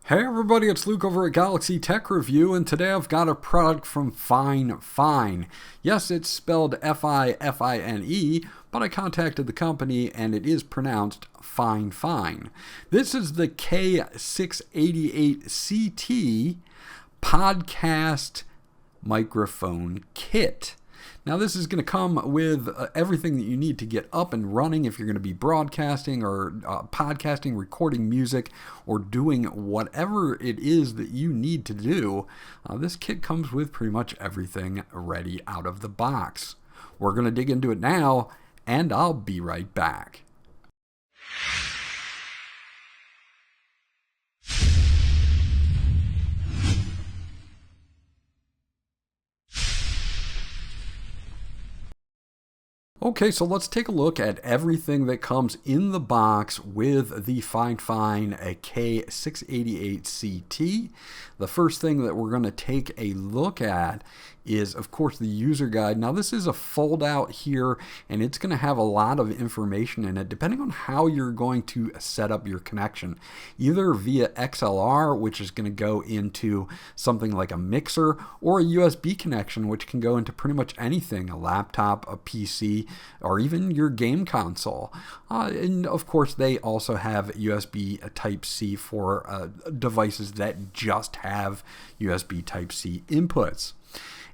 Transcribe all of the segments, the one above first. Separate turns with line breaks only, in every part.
Hey everybody, it's Luke over at Galaxy Tech Review, and today I've got a product from FIFINE. Yes, it's spelled F-I-F-I-N-E, but I contacted the company and it is pronounced FIFINE. This is the K688CT podcast microphone kit. Now this is going to come with everything that you need to get up and running if you're going to be broadcasting or podcasting, recording music, or doing whatever it is that you need to do. This kit comes with pretty much everything ready out of the box. We're going to dig into it now, and I'll be right back. Okay, so let's take a look at everything that comes in the box with the FIFINE K688CT. The first thing that we're going to take a look at is, of course, the user guide. Now, this is a fold out here, and it's going to have a lot of information in it, depending on how you're going to set up your connection. Either via XLR, which is going to go into something like a mixer, or a USB connection, which can go into pretty much anything, a laptop, a PC, or even your game console. And of course, they also have USB Type-C for devices that just have USB Type-C inputs.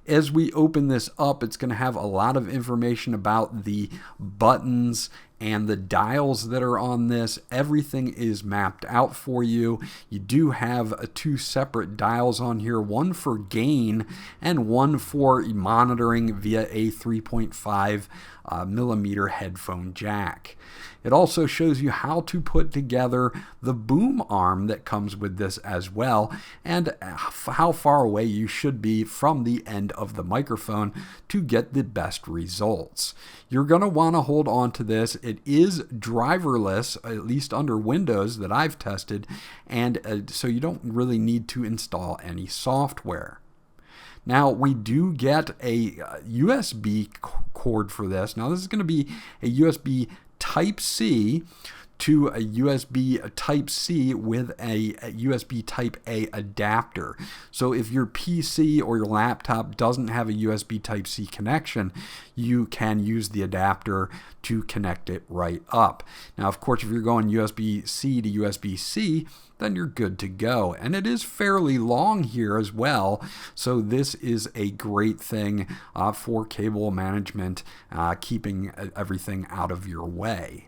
As we open this up, it's going to have a lot of information about the buttons and the dials that are on this. Everything is mapped out for you. You do have two separate dials on here, one for gain and one for monitoring via a 3.5 millimeter headphone jack. It also shows you how to put together the boom arm that comes with this as well, and how far away you should be from the end of the microphone to get the best results. You're going to want to hold on to this. It is driverless, at least under Windows that I've tested, and so you don't really need to install any software. Now, we do get a USB cord for this. Now, this is going to be a USB Type-C to a USB Type-C with a USB Type-A adapter. So if your PC or your laptop doesn't have a USB Type-C connection, you can use the adapter to connect it right up. Now, of course, if you're going USB-C to USB-C, then you're good to go. And it is fairly long here as well, so this is a great thing for cable management, keeping everything out of your way.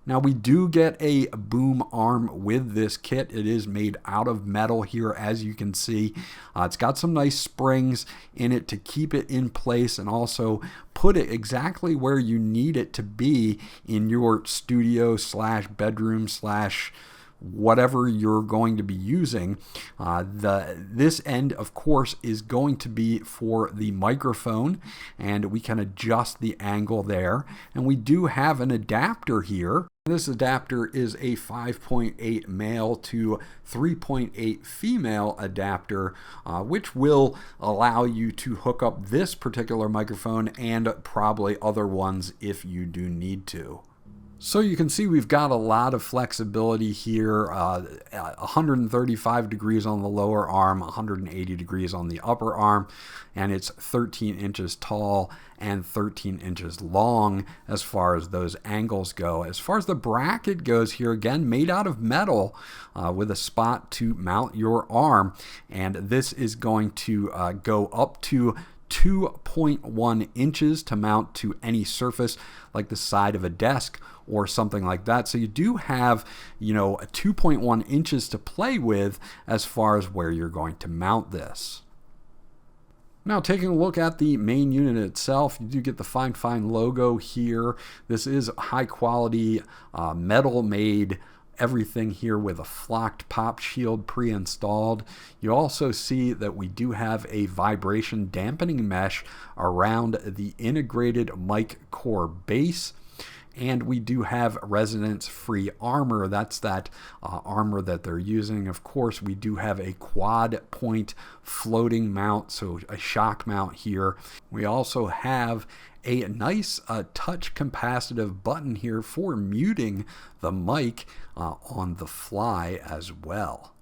Now, we do get a boom arm with this kit. It is made out of metal here, as you can see. It's got some nice springs in it to keep it in place and also put it exactly where you need it to be in your studio slash bedroom slash whatever you're going to be using. This end, of course, is going to be for the microphone, and we can adjust the angle there. And we do have an adapter here. This adapter is a 5.8 male to 3.8 female adapter, which will allow you to hook up this particular microphone and probably other ones if you do need to. So you can see we've got a lot of flexibility here, 135 degrees on the lower arm, 180 degrees on the upper arm, and it's 13 inches tall and 13 inches long as far as those angles go. As far as the bracket goes here, again, made out of metal with a spot to mount your arm, and this is going to go up to 2.1 inches to mount to any surface like the side of a desk or something like that. So you do have, 2.1 inches to play with as far as where you're going to mount this. Now, taking a look at the main unit itself, you do get the FIFINE logo here. This is high quality metal made. Everything here with a flocked pop shield pre-installed. You also see that we do have a vibration dampening mesh around the integrated mic core base. And we do have resonance-free armor. That's that armor that they're using. Of course, we do have a quad point floating mount, so a shock mount here. We also have a nice touch capacitive button here for muting the mic on the fly as well.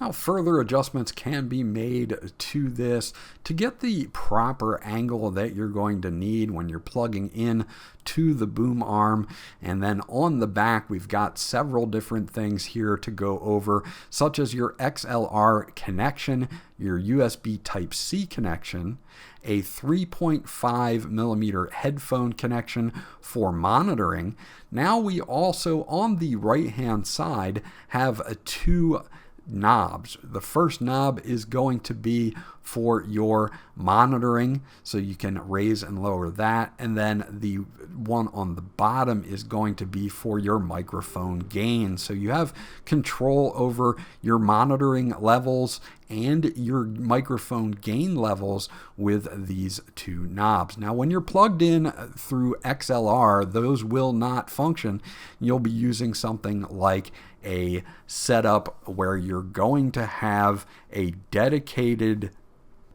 Now, further adjustments can be made to this to get the proper angle that you're going to need when you're plugging in to the boom arm. And then on the back, we've got several different things here to go over, such as your XLR connection, your USB Type-C connection, a 3.5 millimeter headphone connection for monitoring. Now we also, on the right-hand side, have two knobs. The first knob is going to be for your monitoring, so you can raise and lower that, and then the one on the bottom is going to be for your microphone gain. So you have control over your monitoring levels and your microphone gain levels with these two knobs. Now, when you're plugged in through XLR, those will not function. You'll be using something like a setup where you're going to have a dedicated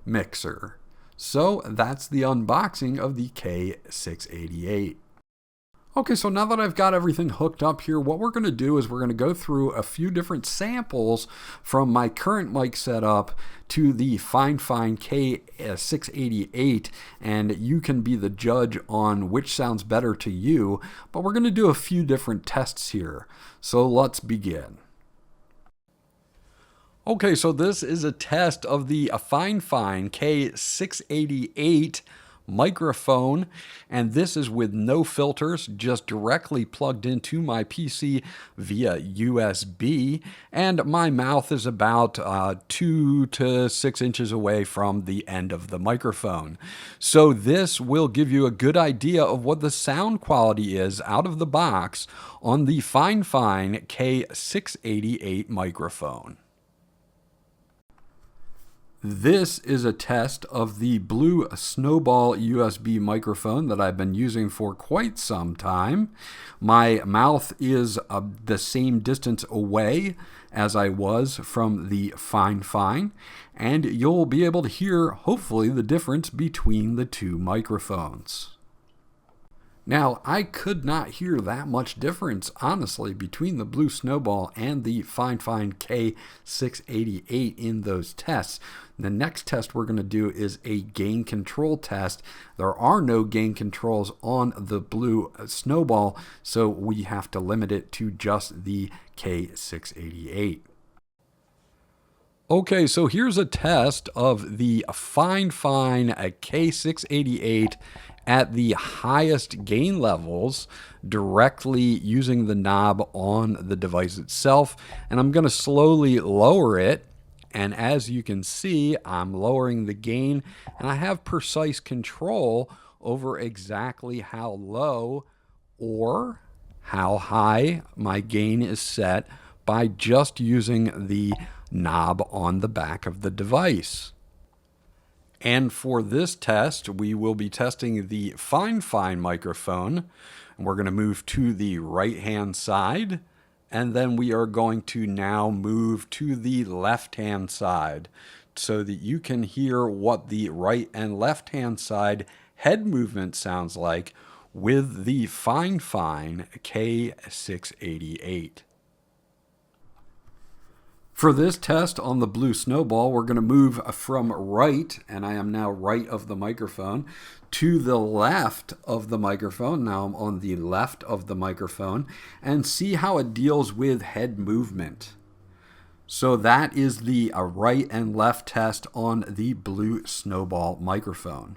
mixer. So that's the unboxing of the K688. Okay, so now that I've got everything hooked up here, what we're going to do is we're going to go through a few different samples from my current mic setup to the FIFINE K688, and you can be the judge on which sounds better to you, but we're going to do a few different tests here. So let's begin. Okay, so this is a test of the FIFINE K688 microphone, and this is with no filters, just directly plugged into my PC via USB, and my mouth is about 2 to 6 inches away from the end of the microphone. So this will give you a good idea of what the sound quality is out of the box on the FIFINE K688 microphone. This is a test of the Blue Snowball USB microphone that I've been using for quite some time. My mouth is the same distance away as I was from the FIFINE, and you'll be able to hear, hopefully, the difference between the two microphones. Now, I could not hear that much difference, honestly, between the Blue Snowball and the FIFINE K688 in those tests. The next test we're going to do is a gain control test. There are no gain controls on the Blue Snowball, so we have to limit it to just the K688. Okay, so here's a test of the FIFINE K688 at the highest gain levels, directly using the knob on the device itself. And I'm going to slowly lower it. And as you can see, I'm lowering the gain, and I have precise control over exactly how low or how high my gain is set by just using the knob on the back of the device. And for this test, we will be testing the FIFINE microphone. And we're going to move to the right-hand side, and then we are going to now move to the left-hand side so that you can hear what the right and left-hand side head movement sounds like with the FIFINE K688. For this test on the Blue Snowball, we're going to move from right, and I am now right of the microphone, to the left of the microphone. Now I'm on the left of the microphone, and see how it deals with head movement. So that is the right and left test on the Blue Snowball microphone.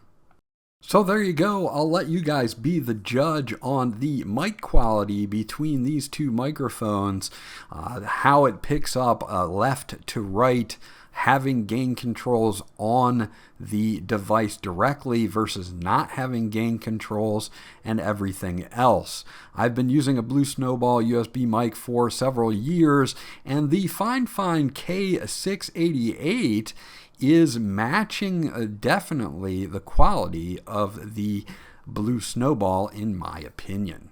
So there you go. I'll let you guys be the judge on the mic quality between these two microphones, how it picks up left to right, having gain controls on the device directly versus not having gain controls, and everything else. I've been using a Blue Snowball USB mic for several years, and the FIFINE K688 is matching definitely the quality of the Blue Snowball, in my opinion.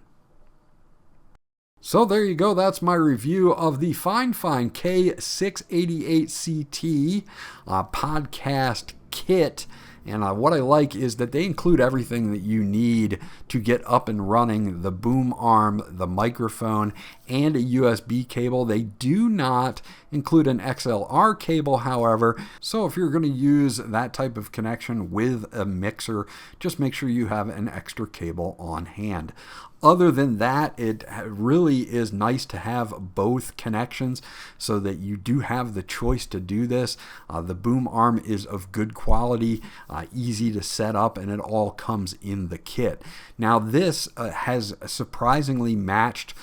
So there you go. That's my review of the FIFINE K688CT podcast kit. And what I like is that they include everything that you need to get up and running: the boom arm, the microphone, and a USB cable. They do not include an XLR cable, however. So if you're going to use that type of connection with a mixer, just make sure you have an extra cable on hand. Other than that, it really is nice to have both connections so that you do have the choice to do this. The boom arm is of good quality, easy to set up, and it all comes in the kit. Now this has surprisingly matched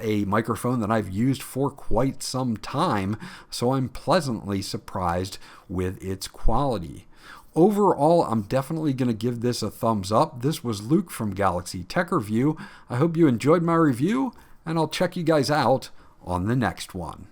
a microphone that I've used for quite some time, so I'm pleasantly surprised with its quality. Overall, I'm definitely going to give this a thumbs up. This was Luke from Galaxy Tech Review. I hope you enjoyed my review, and I'll check you guys out on the next one.